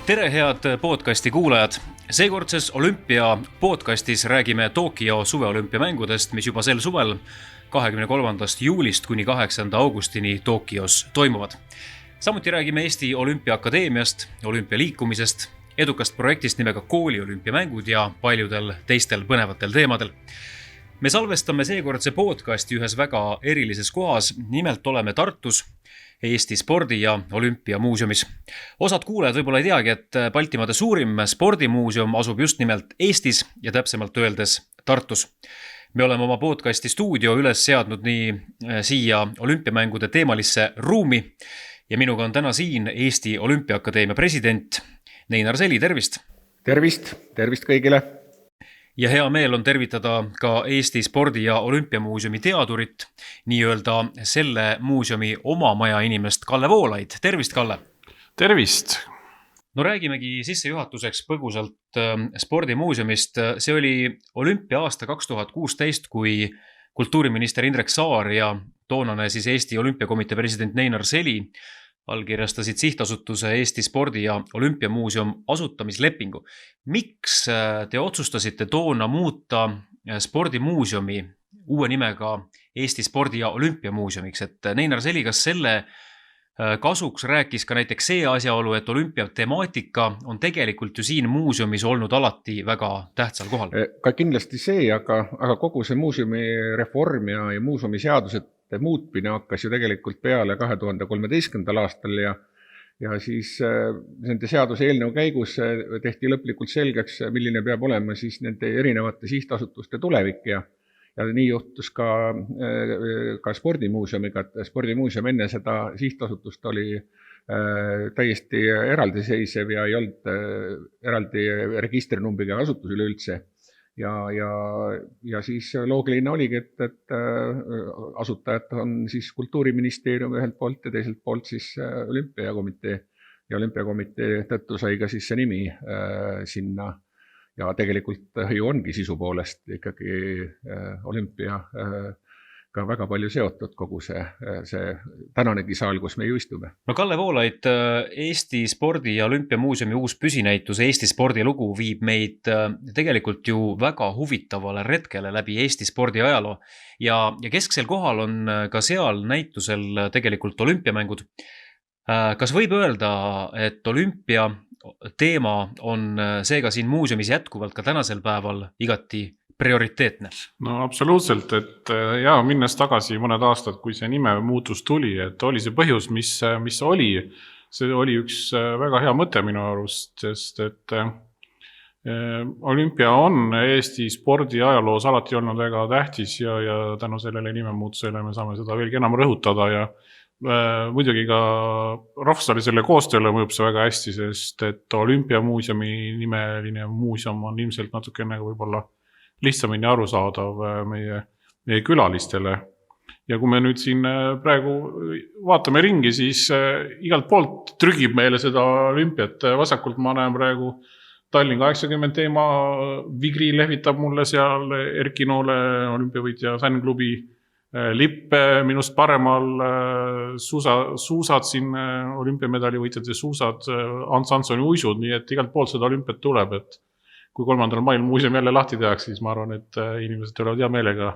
Tere head podcasti kuulajad! Seekordses Olümpia podcastis räägime Tokyo suveolümpiamängudest, mis juba sel suvel 23. juulist kuni 8. augustini Tokyos toimuvad. Samuti räägime Eesti Olümpiaakadeemiast, olümpialiikumisest, edukast projektist nimega Kooli olümpiamängud ja paljudel teistel põnevatel teemadel. Me salvestame seekordse podcasti ühes väga erilises kohas, nimelt oleme Tartus, Eesti spordi- ja olümpiamuuseumis. Osad kuulajad võib-olla ei teagi, et Baltimaade suurim spordimuuseum asub just nimelt Eestis ja täpsemalt öeldes Tartus. Me oleme oma podcasti stuudio üles seadnud nii siia olümpiamängude teemalisse ruumi ja minuga on täna siin Eesti Olümpiaakadeemia president Neinar Seli, tervist! Tervist kõigile! Ja hea meel on tervitada ka Eesti spordi- ja olümpiamuuseumi teadurit, nii-öelda selle muuseumi oma maja inimest Kalle Voolaid. Tervist, Kalle! Tervist! No räägimegi sissejuhatuseks põgusalt spordimuuseumist. See oli olümpia aasta 2016, kui kultuuriminister Indrek Saar ja toonane siis Eesti Olümpiakomitee president Neinar Seli allkirjastasid sihtasutuse Eesti spordi- ja olümpiamuuseum asutamislepingu. Miks te otsustasite toona muuta spordimuuseumi uue nimega Eesti spordi- ja olümpiamuuseumiks? Et Neinar Seli, kas selle kasuks rääkis ka näiteks see asjaolu, et olümpia temaatika on tegelikult ju siin muuseumis olnud alati väga tähtsal kohal? Ka kindlasti see, aga kogu see muuseumi reform ja muuseumi seadused muutmine hakkas ju tegelikult peale 2013. aastal ja siis nende seaduse eelnõu käigus tehti lõplikult selgeks, milline peab olema siis nende erinevate sihtasutuste tulevik ja nii juhtus ka spordimuuseumiga, et spordimuuseum enne seda sihtasutust oli täiesti eraldiseisev ja ei olnud eraldi registrinumbriga asutus üleüldse. Ja siis loogiline oligi, et asutajad on siis Kultuuriministeerium ühelt poolt ja teiselt poolt siis olümpiakomitee ja olümpiakomitee tõttu sai ka siis see nimi sinna ja tegelikult ju ongi sisu poolest ikkagi olümpia ka väga palju seotud kogu see tänanegi saal, kus me ju istume. No Kalle Voolaid, Eesti spordi- ja olümpiamuuseumi uus püsinäitus Eesti spordilugu viib meid tegelikult ju väga huvitavale retkele läbi Eesti spordi ajaloo ja kesksel kohal on ka seal näitusel tegelikult olümpiamängud. Kas võib öelda, et olümpia teema on seega siin muuseumis jätkuvalt ka tänasel päeval igati prioriteetne? No absoluutselt, et minnes tagasi mõned aastad, kui see nime muutus tuli, et oli see põhjus, mis oli. See oli üks väga hea mõte minu arust, sest et olümpia on Eesti spordi ajaloos alati olnud väga tähtis ja tänu sellele nimemuutusele me saame seda veelgi enam rõhutada ja muidugi ka rahvusvahelisele koostööle mõjub see väga hästi, sest et olümpiamuuseumi nimeline muuseum on ilmselt natukene võib-olla lihtsamini arusaadav meie külalistele. Ja kui me nüüd siin praegu vaatame ringi, siis igalt poolt trügib meile seda olümpiat. Vasakult ma näen praegu Tallinn 80 teema, Vigri lehvitab mulle seal, Erki Noole olümpiavõitja fännklubi lipp, minust paremal suusad siin olümpiamedali võitjate suusad, Ants Hansoni uisud, nii et igalt poolt seda olümpiat tuleb, et kui 3. mail muuseum jälle lahti tehakse, siis ma arvan, et inimesed tulevad hea meelega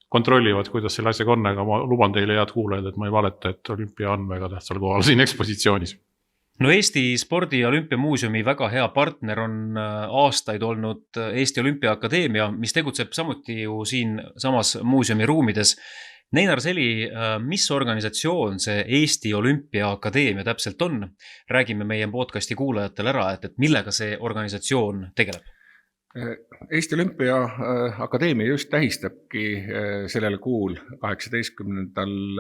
kontrollivad, kuidas selle asjaga on, aga ma luban teile head kuulajad, et ma ei valeta, et olümpia on väga tähtsal kohal siin ekspositsioonis. No Eesti spordi- ja olümpiamuuseumi väga hea partner on aastaid olnud Eesti Olümpiaakadeemia, mis tegutseb samuti ju siin samas muuseumi ruumides. Neinar Seli, mis organisatsioon see Eesti Olümpiaakadeemia täpselt on? Räägime meie podcasti kuulajatele ära, et millega see organisatsioon tegeleb? Eesti Olümpiaakadeemia just tähistabki sellel kuul 18.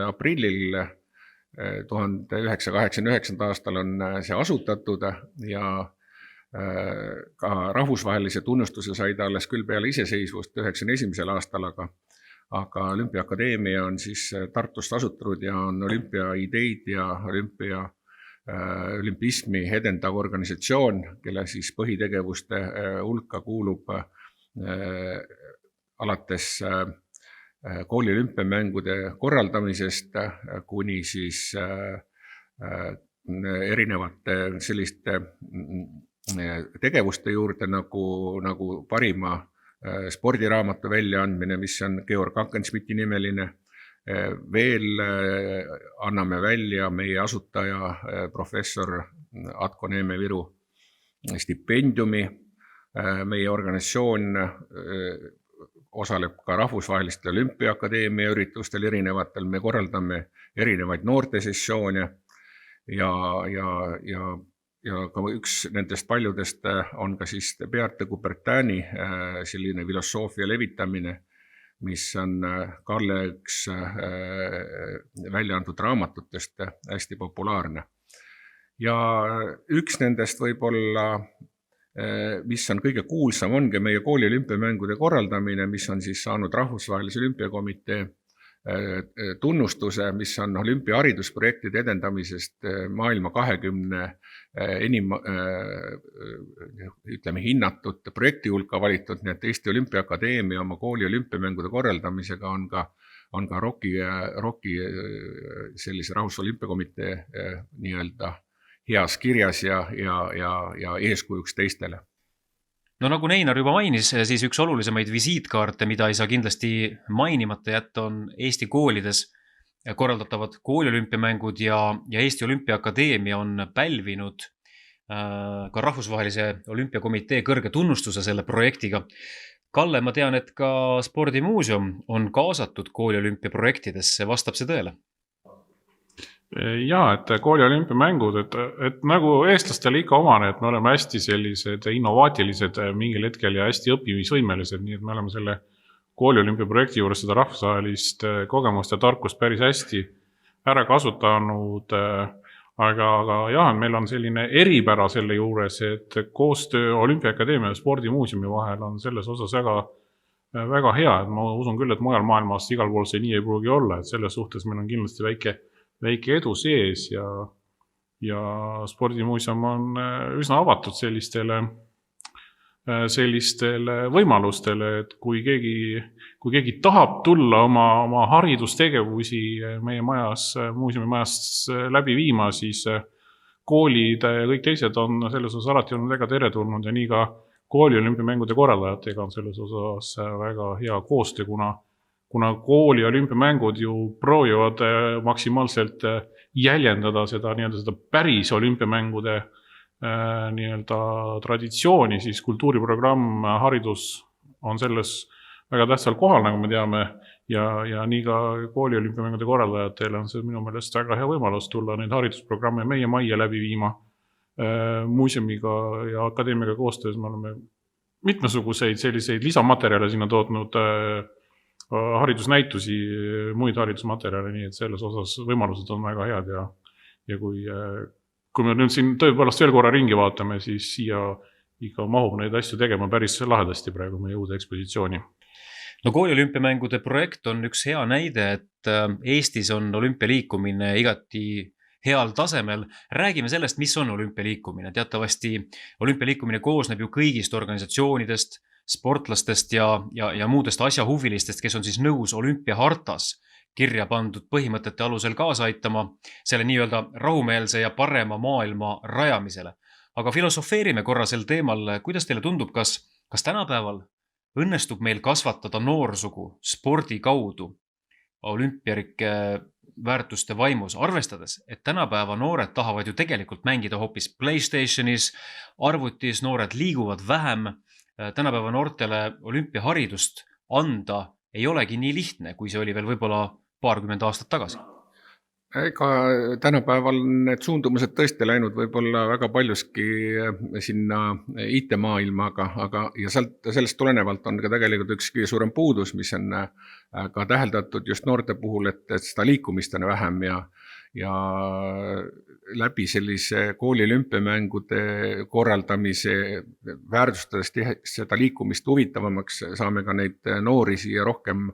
aprillil 1989. aastal on see asutatud ja ka rahvusvahelise tunnustuse sai ta alles küll peale iseseisvust 1991. aastal, aga Olümpiaakadeemia on siis Tartust asutatud ja on olümpia ideid ja olümpismi edendav organisatsioon, kelle siis põhitegevuste hulka kuulub alates kooli olümpiamängude korraldamisest kuni siis erinevate selliste tegevuste juurde nagu parima spordiraamatu väljaandmine, mis on Georg Akensmiti nimeline. Veel anname välja meie asutaja professor Atko Neeme Viru stipendiumi. Meie organisatsioon osaleb ka rahvusvahelistel olümpiaakadeemia üritustel erinevatel. Me korraldame erinevaid noortesessioone ja ka üks nendest paljudest on ka siis Beate Coubertini selline filosoofia levitamine, mis on Kalle üks välja antud raamatutest hästi populaarne. Ja üks nendest võib-olla, mis on kõige kuulsam, ongi meie kooli olümpiamängude korraldamine, mis on siis saanud Rahvusvahelise Olümpiakomitee tunnustuse, mis on olümpiaharidusprojektide edendamisest maailma 20 enim hinnatud projekti hulka valitud, nii et Eesti Olümpiaakadeemia oma kooli olümpiamängude korraldamisega on ka ROK-i sellise Rahvusolümpiakomitee nii-öelda heas kirjas ja eeskujuks teistele. No nagu Neinar juba mainis, siis üks olulisemaid visiitkaarte, mida ei saa kindlasti mainimata jätta, on Eesti koolides korraldatavad kooliolümpiamängud ja Eesti Olümpiaakadeemia on pälvinud ka Rahvusvahelise Olümpiakomitee kõrge tunnustuse selle projektiga. Kalle, ma tean, et ka Spordimuuseum on kaasatud kooliolümpiaprojektidesse, vastab see tõele? Jaa, et kooli olümpiamängud, et nagu eestlastele ikka omane, et me oleme hästi sellised innovaatilised mingil hetkel ja hästi õppimisvõimelised, nii et me oleme selle kooli olümpiaprojekti juures seda rahvusvahelist kogemust ja tarkust päris hästi ära kasutanud, aga jah, meil on selline eripära selle juures, et koostöö Olümpiaakadeemia ja Spordimuuseumi vahel on selles osas väga hea, et ma usun küll, et mujal maailmas igal pool see nii ei pruugi olla, et selles suhtes meil on kindlasti väike edu sees ja Spordimuuseum on üsna avatud sellistele võimalustele, et kui keegi tahab tulla oma haridustegevusi meie majas, muuseumi majas läbi viima, siis koolid ja kõik teised on selles osas alati olnud väga teretulnud ja nii ka kooli olümpiamängude korraldajatega on selles osas väga hea koostöö, kuna kooli olümpiamängud ju proovivad maksimaalselt jäljendada seda päris olümpiamängude traditsiooni, siis kultuuriprogramm, haridus on selles väga tähtsal kohal, nagu me teame, ja nii ka kooli olümpiamängude korraldajatele on see minu meelest väga hea võimalus tulla neid haridusprogramme meie majja läbi viima. Muuseumiga ja akadeemiaga koostöös me oleme mitmesuguseid selliseid lisamaterjale sinna tootnud haridusnäitusi, muid haridusmaterjale, nii et selles osas võimalused on väga head ja kui me nüüd siin tõepoolest veel korra ringi vaatame, siis siia ikka mahub neid asju tegema päris lahedasti praegu meie uude ekspositsiooni. No kooli olümpiamängude projekt on üks hea näide, et Eestis on olümpialiikumine igati heal tasemel. Räägime sellest, mis on olümpialiikumine. Teatavasti olümpialiikumine koosneb ju kõigist organisatsioonidest, sportlastest ja muudest asjahuvilistest, kes on siis nõus olümpiahartas kirja pandud põhimõtete alusel kaasa aitama selle nii-öelda rahumeelse ja parema maailma rajamisele. Aga filosofeerime korra sel teemal, kuidas teile tundub, kas tänapäeval õnnestub meil kasvatada noorsugu spordi kaudu olümpiarike väärtuste vaimus, arvestades, et tänapäeva noored tahavad ju tegelikult mängida hoopis PlayStationis, arvutis, noored liiguvad vähem. Tänapäeva noortele olümpiaharidust anda ei olegi nii lihtne, kui see oli veel võib-olla paarkümmend aastat tagasi. Ega tänapäeval need suundumused tõesti läinud võib-olla väga paljuski sinna IT-maailmaga, ja sellest tulenevalt on ka tegelikult üks kõige suurem puudus, mis on ka täheldatud just noorte puhul, et seda liikumist on vähem ja läbi sellise kooli olümpiamängude korraldamise väärtustades seda liikumist huvitavamaks saame ka neid noori siia rohkem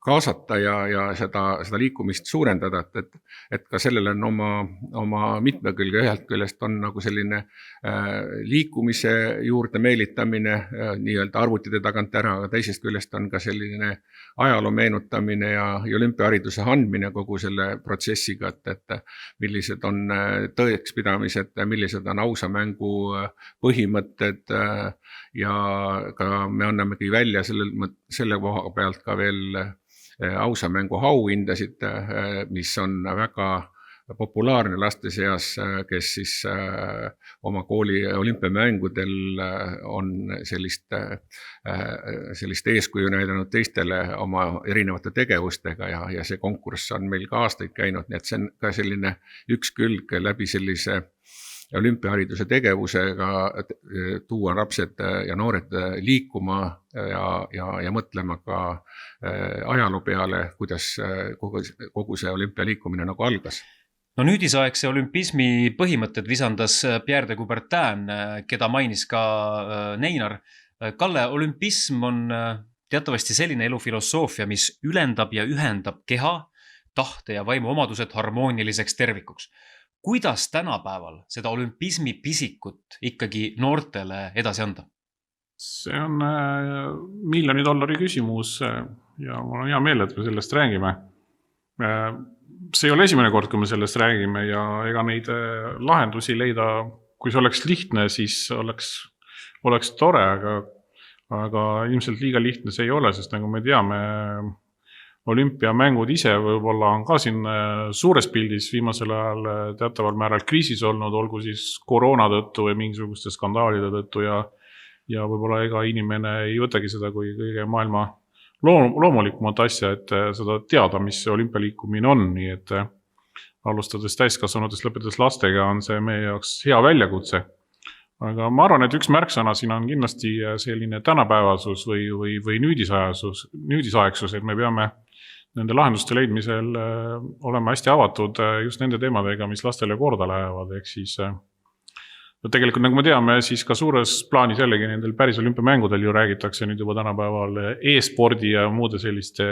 kaasata ja seda liikumist suurendada, et ka sellel on oma mitmekülge, ühelt küljest on nagu selline liikumise juurde meelitamine nii-öelda arvutide tagant ära, aga teisest küljest on ka selline ajaloo meenutamine ja olümpiahariduse andmine kogu selle protsessiga, et millised on tõekspidamised, millised on ausa mängu põhimõtted ja ka me annamegi välja selle koha pealt ka veel ausa mängu auhindasid, mis on väga populaarne laste seas, kes siis oma kooli olümpiamängudel on sellist eeskuju näidanud teistele oma erinevate tegevustega ja see konkurss on meil ka aastaid käinud, nii et see on ka selline üks külg läbi sellise olümpiahariduse tegevusega tuua lapsed ja noored liikuma ja mõtlema ka ajaloo peale, kuidas kogu see olümpialiikumine nagu algas. No nüüdisaegse olümpismi põhimõtted visandas Pierre de Coubertin, keda mainis ka Neinar. Kalle, olümpism on teatavasti selline elufilosoofia, mis ülendab ja ühendab keha, tahte ja vaimu omadused harmooniliseks tervikuks. Kuidas tänapäeval seda olümpismi pisikut ikkagi noortele edasi anda? See on $1 miljoni küsimus ja mul on hea meel, et me sellest räägime. See ei ole esimene kord, kui me sellest räägime ja ega neid lahendusi leida, kui see oleks lihtne, siis oleks tore, aga ilmselt liiga lihtne see ei ole, sest nagu me teame, olümpiamängud ise võib-olla on ka siin suures pildis viimasel ajal teataval määral kriisis olnud, olgu siis koroona tõttu või mingisuguste skandaalide tõttu ja võib-olla ega inimene ei võtagi seda kui kõige maailma loomulikumat asja, et seda teada, mis see olümpialiikumine on, nii et alustades täiskasvanutest lõpetades lastega on see meie jaoks hea väljakutse. Aga ma arvan, et üks märksõna siin on kindlasti selline tänapäevasus või nüüdisaegsus, et me peame nende lahenduste leidmisel olema hästi avatud just nende teemadega, mis lastele korda lähevad, ehk siis tegelikult, nagu me teame, siis ka suures plaanis jällegi nendel päris olümpiamängudel ju räägitakse nüüd juba tänapäeval e-spordi ja muude selliste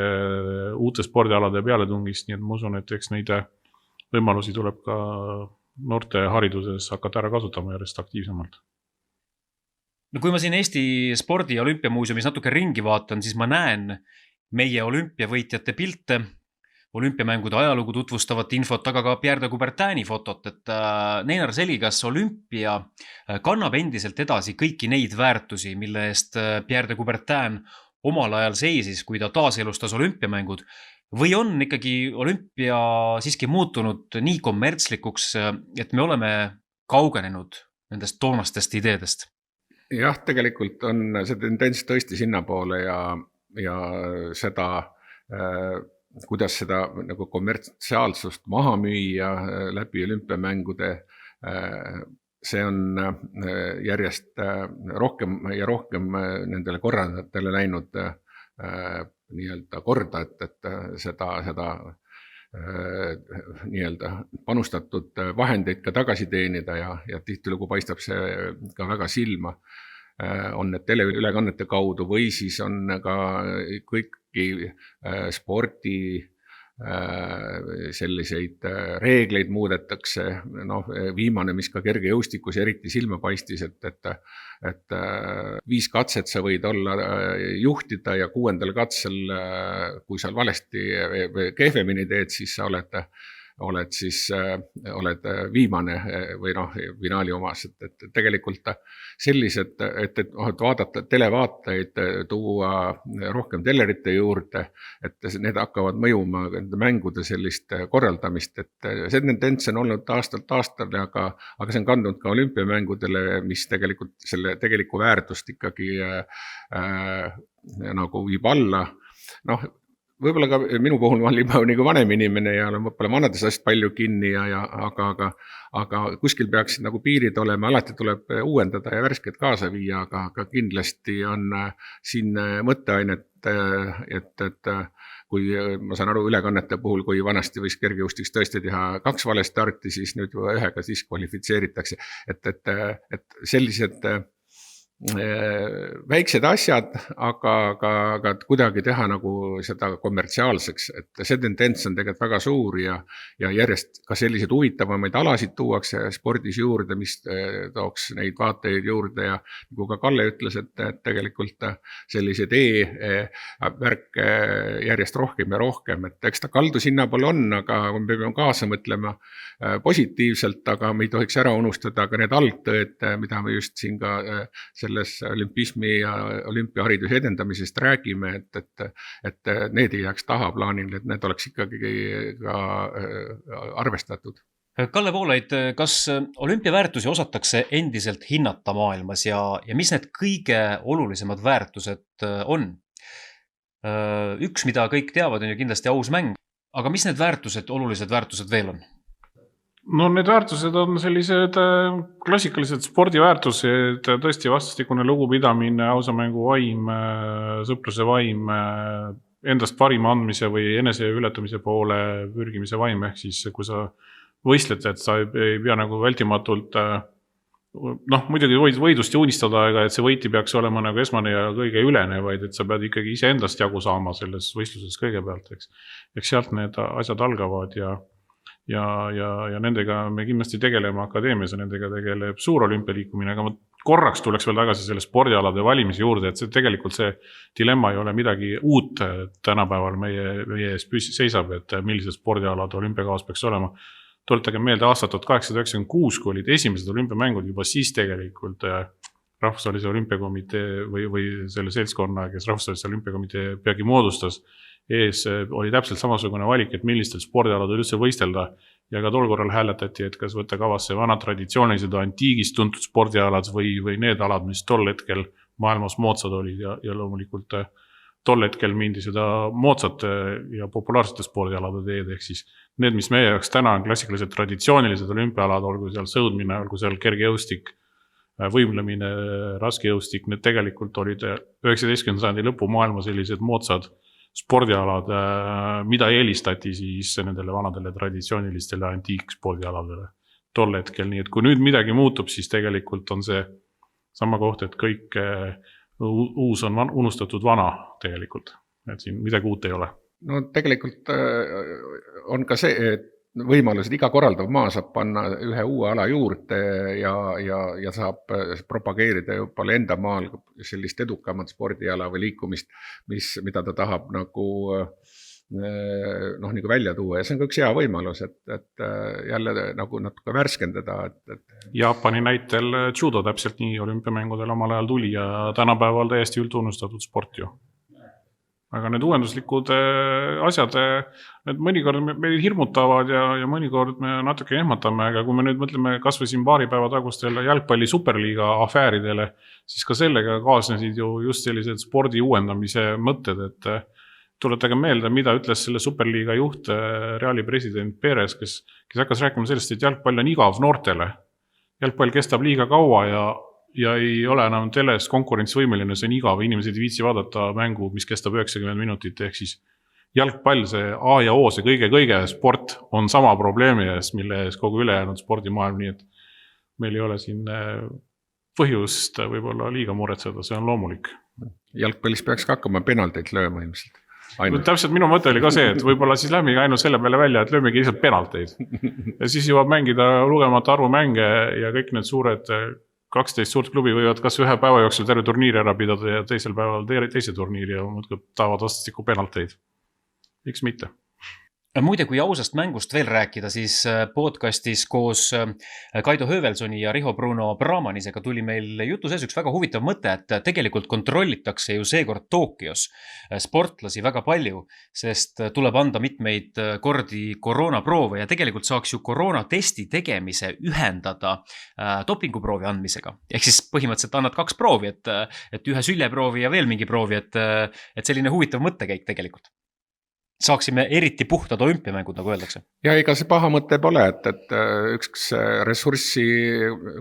uute spordialade pealetungist, nii et ma usun, et eks neid võimalusi tuleb ka noorte hariduses hakata ära kasutama järjest aktiivsemalt. No kui ma siin Eesti spordi- ja olümpiamuuseumis natuke ringi vaatan, siis ma näen meie olümpiavõitjate pilte, olümpiamängude ajalugu tutvustavat infot, aga ka Pierre de Coubertini fotot, et Neinar Seli, kas olümpia kannab endiselt edasi kõiki neid väärtusi, mille eest Pierre de Coubertin omal ajal seisis, kui ta taaselustas olümpiamängud, või on ikkagi olümpia siiski muutunud nii kommertslikuks, et me oleme kaugenenud nendest toonastest ideedest? Jah, tegelikult on see tendents tõesti sinnapoole ja seda kuidas seda nagu kommertsiaalsust maha müüa läbi olümpiamängude, see on järjest rohkem ja rohkem nendele korraldajatele läinud nii-öelda korda, et seda nii-öelda panustatud vahendeid ka tagasi teenida ja tihtilugu paistab see ka väga silma. On need teleülekannete kaudu või siis on ka kõiki spordi selliseid reegleid muudetakse. Viimane, mis ka kergejõustikus eriti silma paistis, et 5 katset sa võid olla juhtida ja 6. katsel, kui sa valesti või kehvemini teed, siis sa oled viimane või finaali omas, et tegelikult sellised, et vaadata televaatajaid, tuua rohkem tellerite juurde, et need hakkavad mõjuma mängude sellist korraldamist, et see tendents on olnud aastalt aastale, aga see on kandnud ka olümpiamängudele, mis tegelikult selle tegeliku väärtust ikkagi nagu viib alla. Võib-olla ka minu puhul ma olen juba nagu vanem inimene ja olen võib-olla vanades asjad palju kinni, aga kuskil peaks nagu piirid olema, alati tuleb uuendada ja värsket kaasa viia, aga kindlasti on siin mõtteainet, et kui ma saan aru ülekannete puhul, kui vanasti võis kergejõustiks tõesti teha 2 vale starti, siis nüüd 1 diskvalifitseeritakse, et sellised väiksed asjad, aga kuidagi teha nagu seda kommertsiaalseks, et see tendents on tegelikult väga suur ja järjest ka selliseid huvitavamaid alasid tuuakse spordis juurde, mis tooks neid vaateid juurde ja nagu ka Kalle ütles, et tegelikult selliseid e-värke järjest rohkem ja rohkem, et eks ta kaldu sinna poole on, aga me peame kaasa mõtlema positiivselt, aga me ei tohiks ära unustada ka need algtööd, mida me just siin ka selles olümpismi ja olümpiahariduse edendamisest räägime, et need ei jääks tahaplaanil, et need oleks ikkagi ka arvestatud. Kalle Voolaid, kas olümpiaväärtusi osatakse endiselt hinnata maailmas ja mis need kõige olulisemad väärtused on? Üks, mida kõik teavad, on ju kindlasti aus mäng, aga mis need olulised väärtused veel on? No need väärtused on sellised klassikalised spordiväärtused, tõesti vastastikune lugupidamine, ausa mängu vaim, sõpruse vaim, endast parima andmise või enese ületamise poole pürgimise vaim, ehk siis kui sa võistled, et sa ei pea nagu vältimatult, muidugi võidust ja unistada, et see võit peaks olema nagu esmane ja kõige ülene, vaid et sa pead ikkagi ise endast jagu saama selles võistluses kõigepealt, eks sealt need asjad algavad ja nendega me kindlasti tegeleme akadeemias ja nendega tegeleb suur olümpialiikumine, aga ma korraks tuleks veel tagasi selle spordialade valimise juurde, et see tegelikult see dilemma ei ole midagi uut tänapäeval meie ees seisab, et millised spordialad olümpiakavas peaks olema. Tuletage meelde aastat 1896, kui olid esimesed olümpiamängud, juba siis tegelikult Rahvusvahelise olümpiakomitee või selle seltskonna, kes Rahvusvahelise olümpiakomitee peagi moodustas, ees oli täpselt samasugune valik, et millistel spordialadel üldse võistelda ja ka tol korral hääletati, et kas võtta kavasse vanad traditsioonilised antiigist tuntud spordialad või need alad, mis tol hetkel maailmas moodsad olid ja loomulikult tol hetkel mindi seda moodsate ja populaarsete spordialade teed, ehk siis need, mis meie jaoks täna on klassikalised traditsioonilised olümpialad, olgu seal sõudmine, olgu seal kergejõustik, võimlemine, raskejõustik, need tegelikult olid 19. sajandi lõpu maailma sellised moodsad spordialad, mida eelistati siis nendele vanadele traditsioonilistele antiikspordialadele tol hetkel. Nii et kui nüüd midagi muutub, siis tegelikult on see sama koht, et kõik uus on unustatud vana tegelikult. Et siin midagi uut ei ole. No tegelikult on ka see, et võimalus, et iga korraldav maa saab panna ühe uue ala juurde ja saab propageerida juba enda maal sellist edukamat spordiala või liikumist, mida ta tahab nagu välja tuua. Ja see on ka üks hea võimalus, et jälle nagu natuke värskendada. Jaapani näitel judo täpselt nii olümpiamängudel omal ajal tuli ja tänapäeval täiesti üldtunnustatud sport ju. Aga need uuenduslikud asjad, need mõnikord meid hirmutavad ja mõnikord me natuke ehmatame, aga kui me nüüd mõtleme kas või siin paari päeva tagustele jalgpalli superliiga afääridele, siis ka sellega kaasnesid ju just sellised spordi uuendamise mõtted, et tuletage meelde, mida ütles selle superliiga juht, Reali president Perez, kes hakkas rääkima sellest, et jalgpall on igav noortele. Jalgpall kestab liiga kaua ja ei ole enam teles konkurentsivõimeline, see on igav, inimesed ei viitsi vaadata mängu, mis kestab 90 minutit, ehk siis jalgpall, see A ja O, see kõige sport on sama probleemi ees, mille ees kogu ülejäänud spordimaailm, nii et meil ei ole siin põhjust võib-olla liiga muretseda, see on loomulik. Jalgpallis peaks ka hakkama penalteid lööma ilmselt. Täpselt minu mõte oli ka see, et võib-olla siis lämmegi ainult selle peale välja, et löömegi lihtsalt penalteid. Ja siis jõuab mängida lugemata arvu mänge ja kõik need suured 12 suurt klubi võivad kas ühe päeva jooksul terve turniiri ära pidada ja teisel päeval teise turniiri ja muudkui taavad vastastikku penalteid. Miks mitte? Muide, kui ausast mängust veel rääkida, siis podcastis koos Kaido Höövelsoni ja Riho Bruno Brahmanisega tuli meil jutu sees üks väga huvitav mõte, et tegelikult kontrollitakse ju seekord Tokios sportlasi väga palju, sest tuleb anda mitmeid kordi koroonaproove ja tegelikult saaks ju koroonatesti tegemise ühendada dopinguproovi andmisega. Ehk siis põhimõtteliselt annad 2 proovi, et ühe süljeproovi ja veel mingi proovi, et selline huvitav mõttekäik tegelikult. Saaksime eriti puhtad olümpiamängud, nagu öeldakse. Ja ega see paha mõte pole, et üks ressurssi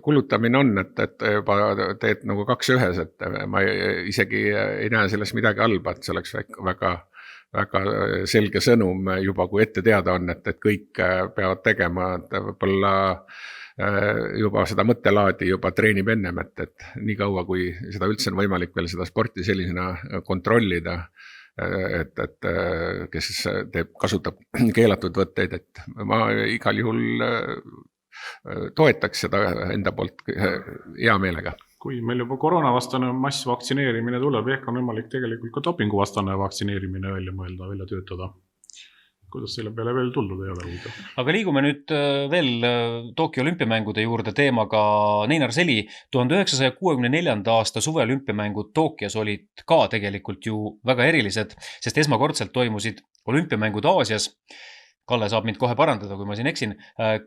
kulutamine on, et juba teed nagu 2 ühes, et ma isegi ei näe sellest midagi halba, et see oleks väga selge sõnum juba, kui ette teada on, et kõik peavad tegema, et võib-olla juba seda mõttelaadi juba treenib ennem, et nii kaua, kui seda üldse on võimalik veel seda sporti sellisena kontrollida, et kes kasutab keelatud võtteid, et ma igal juhul toetaks seda enda poolt hea meelega. Kui meil juba koroonavastane massvaktsineerimine tuleb, ehk on võimalik tegelikult ka dopinguvastane vaktsineerimine välja töötada. Kuidas selle peale veel tuldud ei ole huvitav? Aga liigume nüüd veel Tokyo olümpiamängude juurde teemaga Neinar Seli. 1964. aasta suveolümpiamängud Tokyos olid ka tegelikult ju väga erilised, sest esmakordselt toimusid olümpiamängud Aasias. Kalle saab mind kohe parandada, kui ma siin eksin.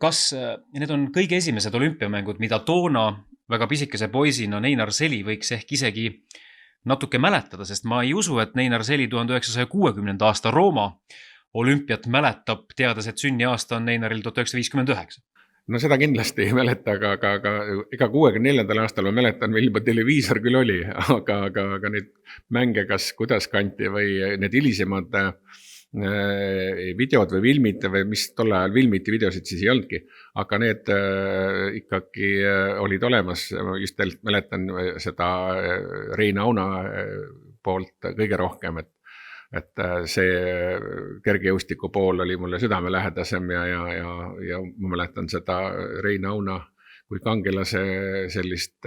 Kas need on kõige esimesed olümpiamängud, mida toona väga pisikese poisina Neinar Seli võiks ehk isegi natuke mäletada, sest ma ei usu, et Neinar Seli 1960. aasta Rooma olümpiat mäletab, teades, et sünniaasta on Neinaril 1959. No seda kindlasti ei mäleta, aga ega 64. aastal ma mäletan, meil juba televiisor küll oli, aga neid mänge kas kuidas kanti või need hilisemad videod või filmid või mis tol ajal filmiti, videosid siis ei olnudki, aga need ikkagi olid olemas. Just mäletan seda Rein Auna poolt kõige rohkem, et see kergejõustiku pool oli mulle südamelähedasem ja ma mäletan seda Rein Auna kui kangelase sellist,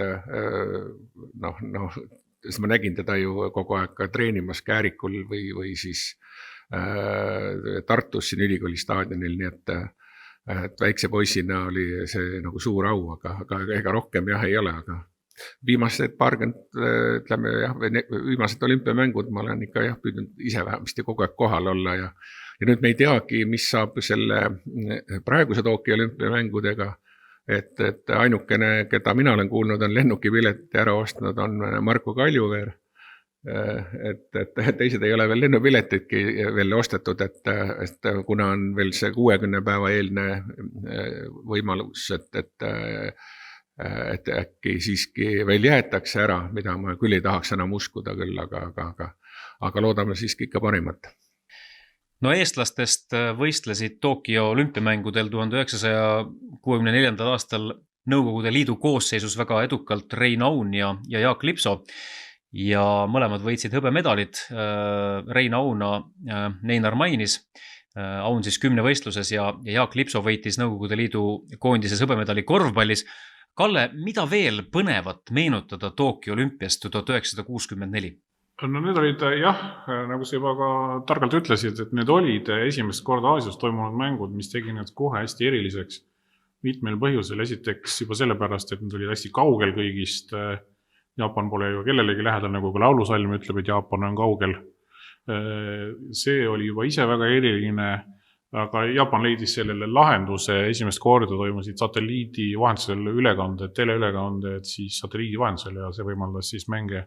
siis ma nägin teda ju kogu aeg ka treenimas Käärikul või siis Tartus siin ülikooli staadionil, nii et väikse poisina oli see nagu suur au, aga ega rohkem jah ei ole, aga viimased viimased olümpiamängud ma olen ikka püüdnud ise vähemasti kogu aeg kohal olla ja nüüd me ei teagi, mis saab selle praeguse Tokyo olümpiamängudega, et ainukene, keda mina olen kuulnud, on lennukipileti ära ostnud, on Marko Kaljuveer, et teised ei ole veel lennupiletidki veel ostetud, et kuna on veel see 60 päeva eelne võimalus, et äkki siiski veel jäetakse ära, mida ma küll ei tahaks enam uskuda küll, aga loodame siiski ikka parimat. No eestlastest võistlesid Tokyo olümpiamängudel 1964. aastal Nõukogude Liidu koosseisus väga edukalt Rein Aun ja Jaak Lipso ja mõlemad võitsid hõbemedalid. Rein Auna Neinar mainis, Aun siis 10 võistluses ja Jaak Lipso võitis Nõukogude Liidu koondises hõbemedali korvpallis. Kalle, mida veel põnevat meenutada Tokyo olümpiast 1964? No need olid nagu sa juba ka targalt ütlesid, et need olid esimest korda Aasias toimunud mängud, mis tegi need kohe hästi eriliseks mitmel põhjusel. Esiteks juba sellepärast, et need olid hästi kaugel kõigist. Jaapan pole ju kellelegi lähedal, nagu ka laulusalm ütleb, et Jaapan on kaugel. See oli juba ise väga eriline, aga Jaapan leidis sellele lahenduse. Esimest korda toimusid satelliidi vahendusel ülekanded, teleülekanded siis satelliidi vahendusel ja see võimaldas siis mänge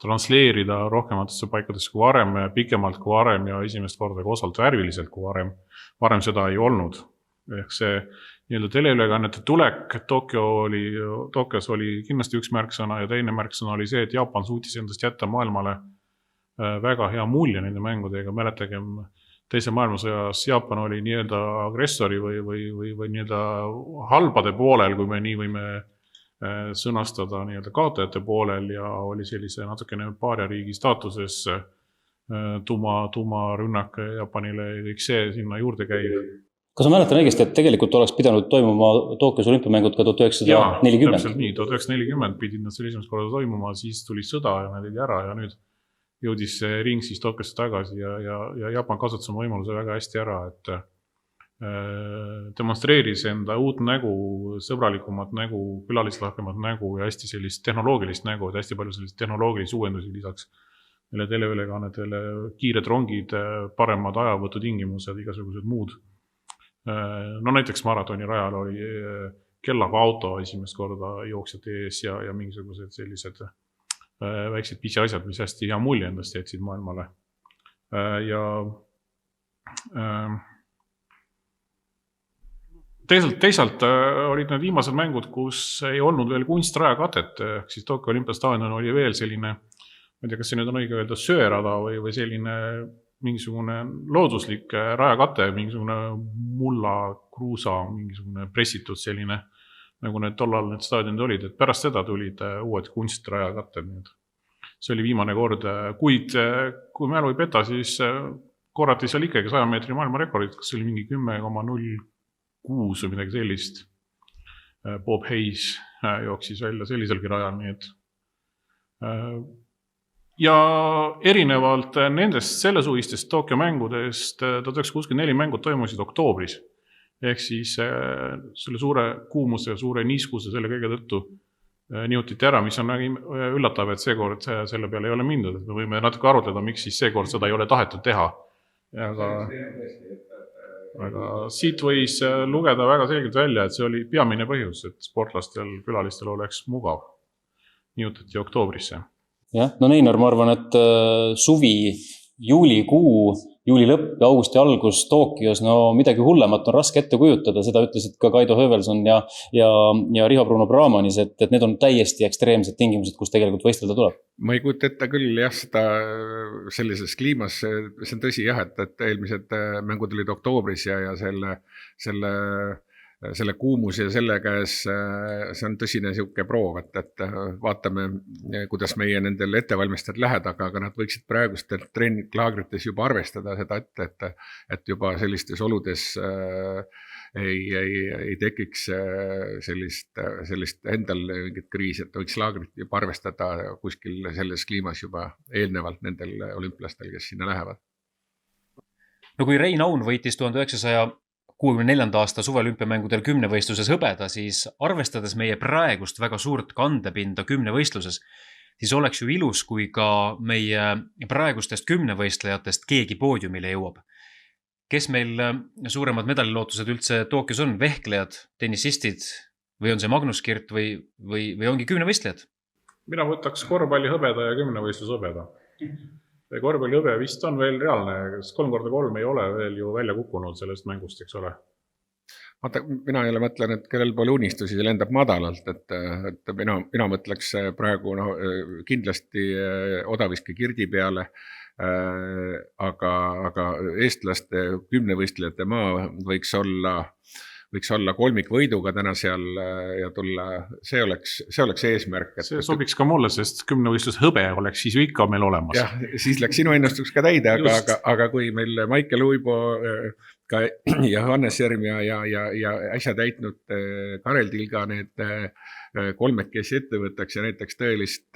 transleerida rohkematesse paikadesse kui varem, pikemalt kui varem ja esimest korda ka osalt värviliselt kui varem. Varem seda ei olnud. Ehk see teleülekannete tulek Tokyos oli kindlasti üks märksõna ja teine märksõna oli see, et Jaapan suutis endast jätta maailmale väga hea mulje nende mängudega. Mäletagem, teise maailmasõjas Jaapan oli nii-öelda agressori või nii-öelda halbade poolel, kui me nii võime sõnastada nii-öelda kaotajate poolel ja oli sellise natukene paariariigi staatuses tuumarünnak Jaapanile ja kõik see sinna juurde käib. Kas ma mäletan õigesti, et tegelikult oleks pidanud toimuma Tokyos olümpiamängud ka 1940? Jaa, täpselt nii. 1940 pidid nad selle esimest korda toimuma, siis tuli sõda ja nad olid ära ja nüüd jõudis see ring siis Tokyosse tagasi ja Jaapan kasutas oma võimaluse väga hästi ära, et demonstreeris enda uut nägu, sõbralikumat nägu, külalislahkemat nägu ja hästi sellist tehnoloogilist nägu, et hästi palju sellist tehnoloogilisi uuendusi lisaks meile teleülekannetele, kiired rongid, paremad ajavõtutingimused, igasugused muud. No näiteks maratoni rajal oli kellaga auto esimest korda jooksjate ees ja mingisugused sellised väiksed pisiasjad, mis hästi hea mulje endast jätsid maailmale. Ja teisalt olid need viimased mängud, kus ei olnud veel kunstrajakat, siis Tokyo olümpiastaadion oli veel selline, ma ei tea, kas see nüüd on õige öelda, söörada või selline mingisugune looduslik rajakate, mingisugune mulla, kruusa, mingisugune pressitud selline nagu need tollal need staadionid olid, et pärast seda tulid uued kunstrajakatted. See oli viimane kord, kuid kui mälu ei peta, siis korrati seal ikkagi 100 meetri maailmarekordid, kas see oli mingi 10,06 või midagi sellist. Bob Hayes jooksis välja selliselgi rajal, nii et ja erinevalt nendest sellesuvistest Tokyo mängudest 1964 mängud toimusid oktoobris. Ehk siis selle suure kuumuse ja suure niiskuse selle kõige tõttu nihutiti ära, mis on üllatav, et seekord selle peale ei ole mindud. Me võime natuke arutleda, miks siis seekord seda ei ole tahetud teha. Aga siit võis lugeda väga selgelt välja, et see oli peamine põhjus, et sportlastel, külalistel oleks mugav. Nihutati oktoobrisse. Jah, no Neinar, ma arvan, et suvi, juulikuu, juuli lõpp ja augusti algus Tokyos, no midagi hullemat on raske ette kujutada, seda ütlesid ka Kaido Hövelson ja Riho Bruno Brahmanis, et need on täiesti ekstreemsed tingimused, kus tegelikult võistelda tuleb. Ma ei kujuta ette küll jah, seda sellises kliimas, see on tõsi jah, et eelmised mängud olid oktoobris ja selle kuumus ja selle käes, see on tõsine siuke proov, et vaatame, kuidas meie nendel ettevalmistajad lähed, aga nad võiksid praegustel treeninglaagrites juba arvestada seda et juba sellistes oludes ei tekiks sellist endal mingit kriisi, et võiks laagrit juba arvestada kuskil selles kliimas juba eelnevalt nendel olümpiastel, kes sinna lähevad. No kui Rein Aun võitis 1964. aasta suveolümpiamängudel 10 võistluses hõbeda, siis arvestades meie praegust väga suurt kandepinda 10 võistluses, siis oleks ju ilus, kui ka meie praegustest 10 võistlejatest keegi poodiumile jõuab. Kes meil suuremad medalilootused üldse Tokyos on? Vehklejad, tennisistid või on see Magnus Kirt või ongi 10 võistlejad? Mina võtaks korvpalli hõbeda ja 10 võistlus hõbeda. Korvpalli hõbe vist on veel reaalne, 3x3 ei ole veel ju välja kukkunud sellest mängust, eks ole. Mina jälle mõtlen, et kellel pole unistusi, see lendab madalalt, et mina mõtleks praegu kindlasti Odaviski Kirdi peale, aga eestlaste 10 võistlejate maa võiks olla kolmikvõiduga täna seal ja tulla, see oleks eesmärk. See sobiks ka mulle, sest 10 võistlus hõbe oleks siis ju ikka meil olemas. Jah, siis läks sinu ennustus ka täide, aga kui meil Maicel Uibo ka Johannes Järm ja äsja täitnud Karel Tilga need kolmekesi ette võtaks ja näiteks tõelist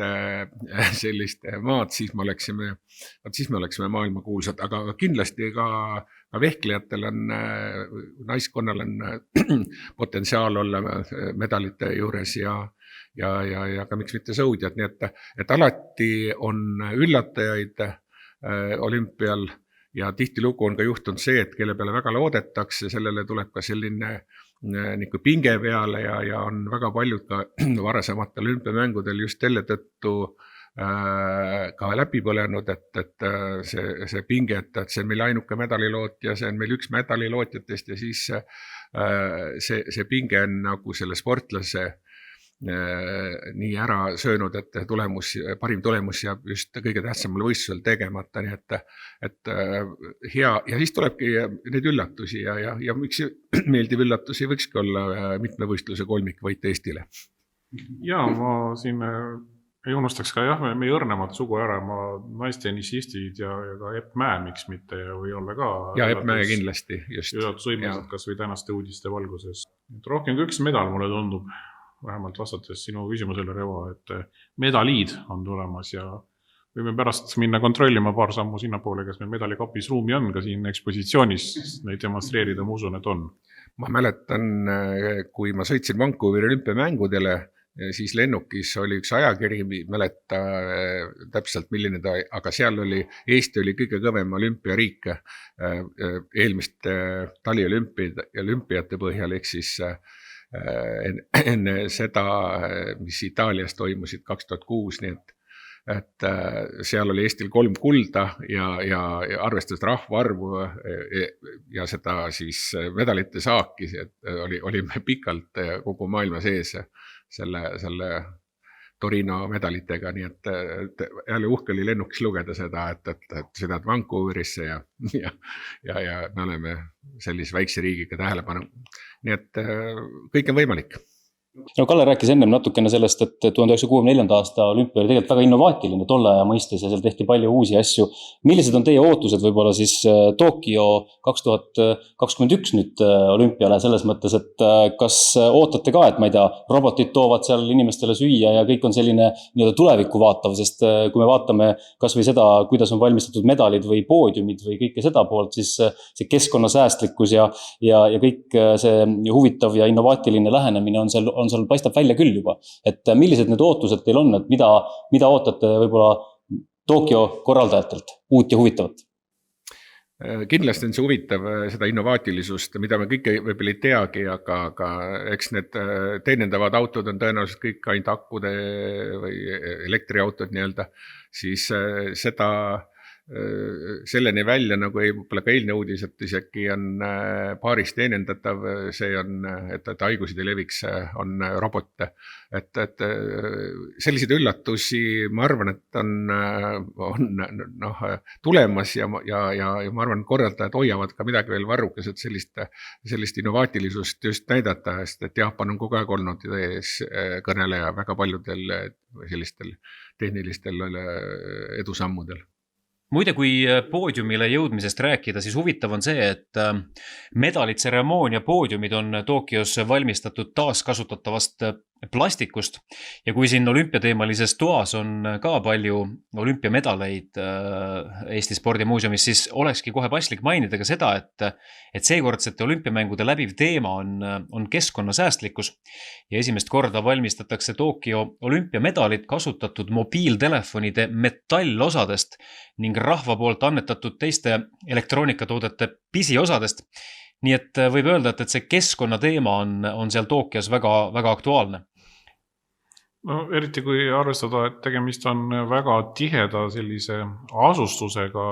sellist maad, siis me oleksime maailma kuulsad, aga kindlasti ka vehklejatel on, naiskonnal on potentsiaal olla medalite juures ja ka miks mitte sõudjad, nii et alati on üllatajaid olümpial ja tihtilugu on ka juhtunud see, et kelle peale väga loodetakse, sellele tuleb ka selline pinge peale ja on väga paljud ka varasematel olümpiamängudel just selle tõttu ka läbi põlenud, et see pinge, et see on meil ainuke medalilootja, see on meil üks medalilootjatest ja siis see pinge on nagu selle sportlase nii ära söönud, et parim tulemus jääb just kõige tähtsamal võistlusel tegemata, nii et hea ja siis tulebki neid üllatusi ja miks meeldiv üllatusi võikski olla mitme võistluse kolmikvõit Eestile. Ja ma siin ei unustaks ka meie õrnemad sugu ära, naistennisistid ja ka Epp Mäe, miks mitte või olla ka ja Epp Mäe kindlasti just üllatusvõimelised kas või tänaste uudiste valguses. Rohkem kui üks medal mulle tundub, vähemalt vastates sinu küsimusele, Revo, et medaliid on tulemas ja võime pärast minna kontrollima paar sammu sinna poole, kes meil medalikapis ruumi on ka siin ekspositsioonis, neid demonstreerida, ma usun, et on. Ma mäletan, kui ma sõitsin Vancouveri olümpiamängudele, siis lennukis oli üks ajakiri, mäleta täpselt milline ta, aga seal Eesti oli kõige kõvem olümpiariik eelmiste taliolümpiate põhjal, ehk siis enne seda, mis Itaalias toimusid 2006, nii et seal oli Eestil 3 kulda ja arvestades rahvaarvu ja seda siis medalite saaki, et olime pikalt kogu maailma sees selle Torino medalitega, nii et jälle uhke oli lennukis lugeda seda, et sõidad Vancouverisse ja me oleme sellise väikse riigiga tähelepanu. Nii et kõik on võimalik. No Kalle rääkis ennem natukene sellest, et 1964. aasta olümpia oli tegelikult väga innovaatiline tolle aja mõistes ja seal tehti palju uusi asju. Millised on teie ootused võib-olla siis Tokyo 2021 nüüd olümpiale selles mõttes, et kas ootate ka, et ma ei tea, robotid toovad seal inimestele süüa ja kõik on selline nii-öelda tulevikku vaatav, sest kui me vaatame kas või seda, kuidas on valmistatud medalid või poodiumid või kõike seda poolt, siis see keskkonnasäästlikkus ja kõik see huvitav ja innovaatiline lähenemine on seal paistab välja küll juba. Et millised need ootused teil on, et mida ootate võib-olla Tokyo korraldajatelt uut ja huvitavat? Kindlasti on see huvitav, seda innovaatilisust, mida me kõike võib-olla ei teagi, aga eks need teenindavad autod on tõenäoliselt kõik ainult akkude või elektriautod nii-öelda, siis seda selleni välja, nagu võib-olla ka eilne uudis, et isegi on paaris teenindatav, see on, et haigused ei leviks, on robot. Et selliseid üllatusi, ma arvan, et on tulemas ja ma arvan, korraldajad hoiavad ka midagi veel varrukas, et sellist innovaatilisust just näidata, sest et Jaapan on kogu aeg olnud ees kõneleja väga paljudel sellistel tehnilistel edusammudel. Muide, kui poodiumile jõudmisest rääkida, siis huvitav on see, et medalitseremoonia poodiumid on Tokyos valmistatud taaskasutatavast plastikust ja kui siin olümpiateemalises toas on ka palju olümpiamedaleid Eesti spordimuuseumis, siis olekski kohe paslik mainida ka seda, et seekordsete olümpiamängude läbiv teema on keskkonnasäästlikkus ja esimest korda valmistatakse Tokyo olümpiamedalid kasutatud mobiiltelefonide metallosadest ning rahva poolt annetatud teiste elektroonikatoodete pisiosadest. Nii et võib öelda, et see keskkonnateema on seal Tokyos väga, väga aktuaalne. No eriti kui arvestada, et tegemist on väga tiheda sellise asustusega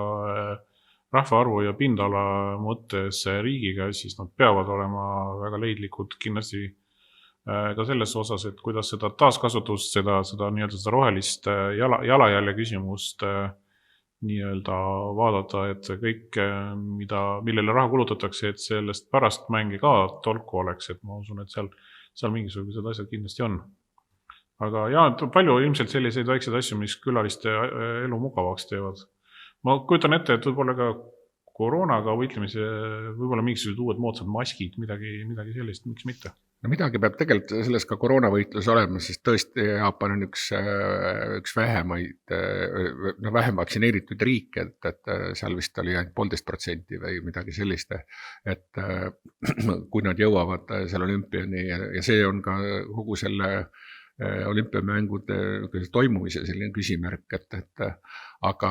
rahvaarvu ja pindala mõttes riigiga, siis nad peavad olema väga leidlikud kindlasti ka selles osas, et kuidas seda taaskasutust, seda nii-öelda seda rohelist jalajälje küsimust nii-öelda vaadata, et kõik, millele raha kulutatakse, et sellest pärast mängi ka tolku oleks, et ma usun, et seal mingisugused asjad kindlasti on. Aga palju ilmselt selliseid väikseid asju, mis külaliste elu mugavaks teevad. Ma kujutan ette, et võib-olla ka koroonaga võitlemise, võib-olla mingisugused uued moodsad maskid, midagi sellist, miks mitte? No midagi peab tegelikult selles ka koroonavõitlus olema, sest tõesti Jaapan on üks vähem vaktsineeritud riik, et seal vist oli ainult 1,5% või midagi sellist, et kui nad jõuavad seal olümpiani ja see on ka kogu selle olümpiamängude toimumise selline küsimärk, aga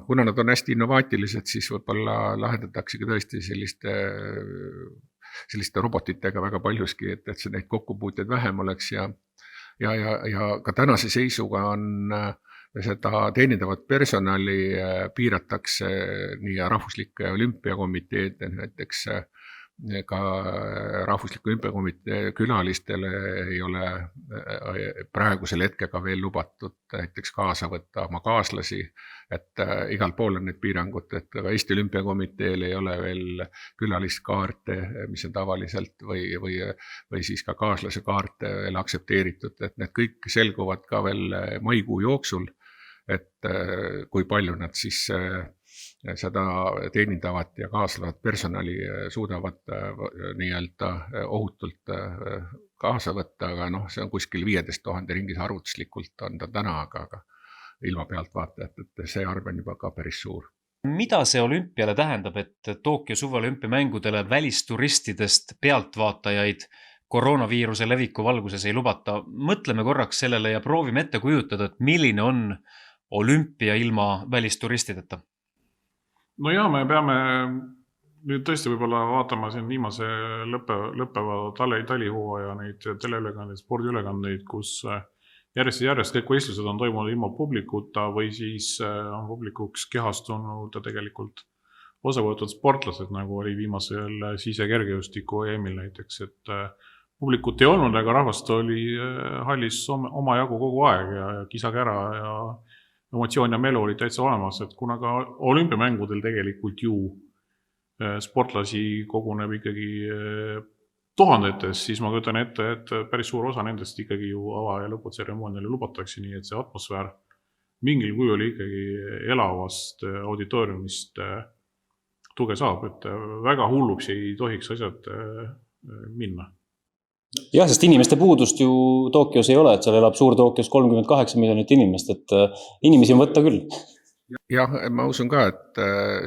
kuna nad on hästi innovaatilised, siis võib-olla lahendataksegi tõesti selliste robotitega väga paljuski, et see neid kokkupuuteid vähem oleks ja ka tänase seisuga on seda teenindavat personali piiratakse nii rahvuslike olümpiakomiteed, näiteks ka rahvusliku olümpiakomitee külalistele ei ole praegusel hetkega veel lubatud näiteks kaasa võtta oma kaaslasi, et igal pool on need piirangud, et ka Eesti olümpiakomiteel ei ole veel külalistkaarte, mis on tavaliselt või siis ka kaaslase kaarte veel aksepteeritud, et need kõik selguvad ka veel maikuu jooksul, et kui palju nad siis seda teenindavat ja kaaslavat personali suudavad nii-öelda ohutult kaasa võtta, aga see on kuskil 15 000 ringis arvutuslikult on ta täna, aga ilma pealtvaatajat, et see arv on juba ka päris suur. Mida see olümpiale tähendab, et Tokyo suveolümpiamängudele välisturistidest pealtvaatajaid koroonaviiruse leviku valguses ei lubata? Mõtleme korraks sellele ja proovime ette kujutada, et milline on olümpia ilma välisturistideta. No ja, me peame nüüd tõesti võib-olla vaatama siin viimase lõppeva talihooaja neid teleülekandeid, spordiülekandeid, kus järjest kõik võistlused on toimunud ilma publikuta või siis on publikuks kehastunud tegelikult osa võetud sportlased, nagu oli viimasel sisekergejõustiku EM-il näiteks, et publikut ei olnud, aga rahvast oli hallis oma jagu kogu aeg ja kisakära ja emotsioon ja melu oli täitsa olemas, et kuna ka olümpiamängudel tegelikult ju sportlasi koguneb ikkagi tuhandetes, siis ma kujutan ette, et päris suur osa nendest ikkagi ju ava- ja lõputseremooniale lubatakse, nii et see atmosfäär mingil kujul ikkagi elavast auditooriumist tuge saab, et väga hulluks ei tohiks asjad minna. Jah, sest inimeste puudust ju Tokyos ei ole, et seal elab suur Tokyos 38 miljonit inimest, et inimesi on võtta küll. Jah, ma usun ka, et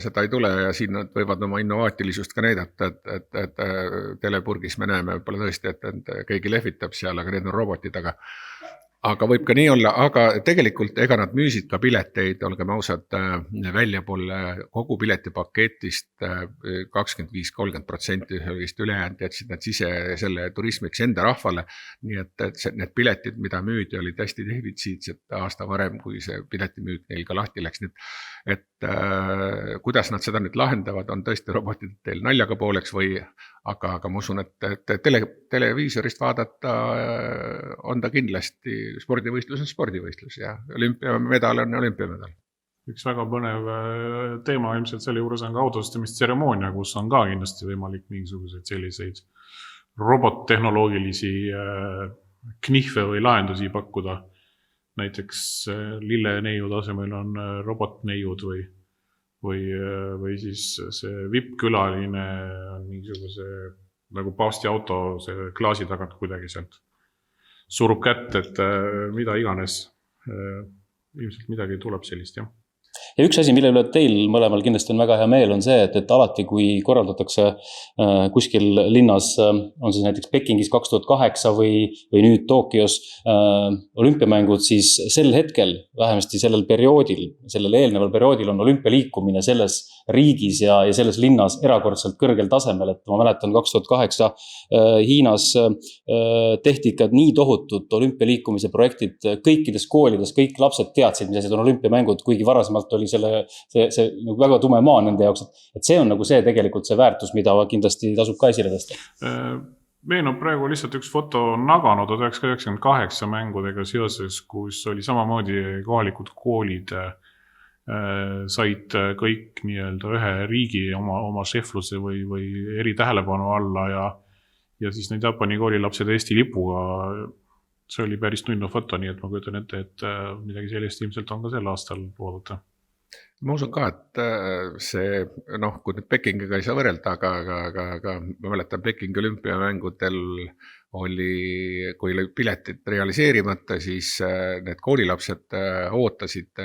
seda ei tule ja siin nad võivad oma innovaatilisust ka näidata, et telepurgis me näeme võib-olla tõesti, et keegi lehvitab seal, aga need on robotid, aga võib ka nii olla, aga tegelikult ega nad müüsid ka pileteid, olgem ausad, väljapoole kogu piletipaketist 25-30% vist ülejäänud jätsid nad sise selle turismiks enda rahvale. Nii et need piletid, mida müüdi, olid hästi defitsiitsed aasta varem, kui see piletimüük neil ka lahti läks. Et kuidas nad seda nüüd lahendavad, on tõesti robotid teil naljaga pooleks või aga ma usun, et televiisorist vaadata on ta kindlasti spordivõistlus on spordivõistlus ja olümpiamedal on olümpiamedal. Üks väga põnev teema ilmselt selle juures on ka autostamistseremoonia, kus on ka kindlasti võimalik mingisuguseid selliseid robottehnoloogilisi knihve või lahendusi pakkuda. Näiteks lilleneiu tasemel on robotneiud või siis see VIP-külaline on mingisuguse nagu paavsti auto see klaasi tagant kuidagi sealt surub kätt, et mida iganes. Ilmselt midagi tuleb sellist, jah. Ja üks asi, mille üle teil mõlemal kindlasti on väga hea meel, on see, et alati, kui korraldatakse kuskil linnas, on siis näiteks Pekingis 2008 või nüüd Tokyos olümpiamängud, siis sel hetkel, vähemasti sellel eelneval perioodil on olümpialiikumine selles riigis ja selles linnas erakordselt kõrgel tasemel, et ma mäletan 2008 Hiinas tehti ikka nii tohutud olümpialiikumise projektid kõikides koolides, kõik lapsed teadsid, mis asjad on olümpiamängud, kuigi varasemalt oli see nagu väga tume maa nende jaoks, et see on nagu see tegelikult see väärtus, mida kindlasti tasub ka esile tõsta. Meenub praegu lihtsalt üks foto Nagano 1998 mängudega seoses, kus oli samamoodi kohalikud koolid said kõik nii-öelda ühe riigi oma šefluse või eri tähelepanu alla ja siis need Jaapani koolilapsed Eesti lipuga. See oli päris tunnu foto, nii et ma kujutan ette, et midagi sellist ilmselt on ka sel aastal oodata. Ma usun ka, et see, kui nüüd Pekingiga ei saa võrrelda, aga ma mäletan Pekingi olümpiamängudel kui oli piletid realiseerimata, siis need koolilapsed ootasid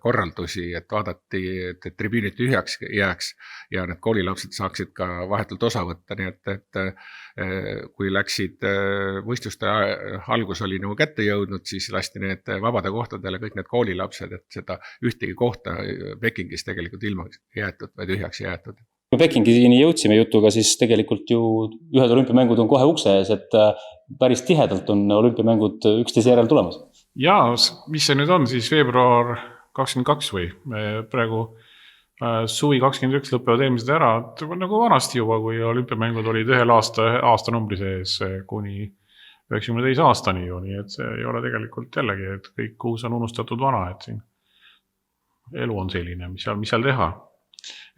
korraldusi, et vaadati, et tribüünid tühjaks jääks ja need koolilapsed saaksid ka vahetult osa võtta, nii et kui läksid võistluste algus oli nagu kätte jõudnud, siis lasti need vabade kohtadele kõik need koolilapsed, et seda ühtegi kohta Pekingis tegelikult ilma jäetud või tühjaks jäetud. Kui Pekingini jõudsime jutuga, siis tegelikult ju ühed olümpiamängud on kohe ukse ees, et päris tihedalt on olümpiamängud üksteise järel tulemas. Ja, mis see nüüd on siis veebruar 22 või? Praegu suvi 21 lõpevad eelmised ära, nagu vanasti juba, kui olümpiamängud olid ühel aastanumbri sees kuni 92 aastani ju, nii et see ei ole tegelikult jällegi, et kõik uus on unustatud vana, et siin elu on selline, mis seal teha.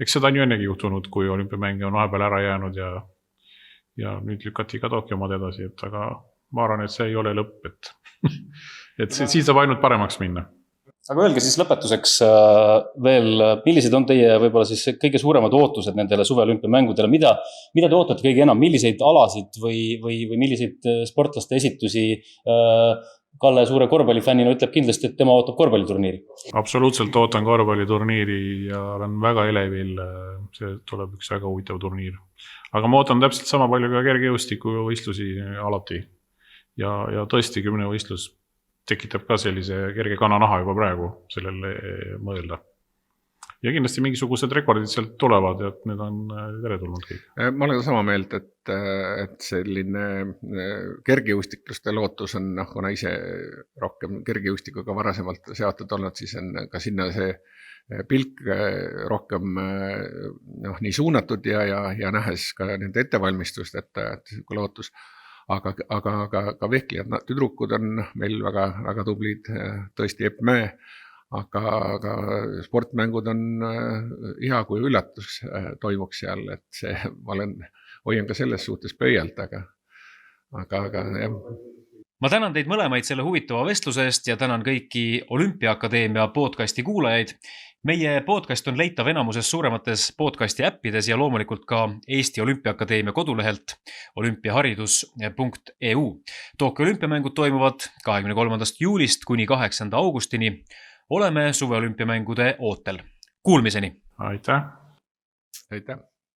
Eks seda on ju ennegi juhtunud, kui olümpiamänge on vahepeal ära jäänud ja nüüd lükati ka Tokyo omad edasi, et aga ma arvan, et see ei ole lõpp, et siin saab ainult paremaks minna. Aga öelge siis lõpetuseks veel, millised on teie võib-olla siis kõige suuremad ootused nendele suveolümpiamängudele, mida te ootate kõige enam, milliseid alasid või milliseid sportlaste esitusi Kalle suure korvpallifännina ütleb kindlasti, et tema ootab korvpalliturniiri. Absoluutselt ootan korvpalliturniiri ja olen väga elevil, see tuleb üks väga huvitav turniir. Aga ma ootan täpselt sama palju ka kergejõustiku võistlusi alati ja tõesti 10 võistlus tekitab ka sellise kerge kananaha juba praegu sellele mõelda. Ja kindlasti mingisugused rekordid sealt tulevad ja need on teretulnud kõik. Ma olen sama meelt, et selline kergejõustikluste lootus on, kuna ise rohkem kergejõustikuga varasemalt seotud olnud, siis on ka sinna see pilk rohkem nii suunatud ja nähes ka nende ettevalmistust, et lootus. Aga ka vehklijad, tüdrukud on meil väga tublid, tõesti Epp Mäe, aga sportmängud on hea, kui üllatus toimuks seal, et see, ma olen hoian ka selles suhtes pöialt, aga jah. Ma tänan teid mõlemaid selle huvitava vestluse eest ja tänan kõiki Olümpiaakadeemia podcasti kuulajaid. Meie podcast on leitav enamuses suuremates podcasti äppides ja loomulikult ka Eesti Olümpiaakadeemia kodulehelt olümpiaharidus.eu. Tokyo olümpiamängud toimuvad 23. juulist kuni 8. augustini. Oleme suveolümpiamängude ootel. Kuulmiseni! Aitäh! Aitäh!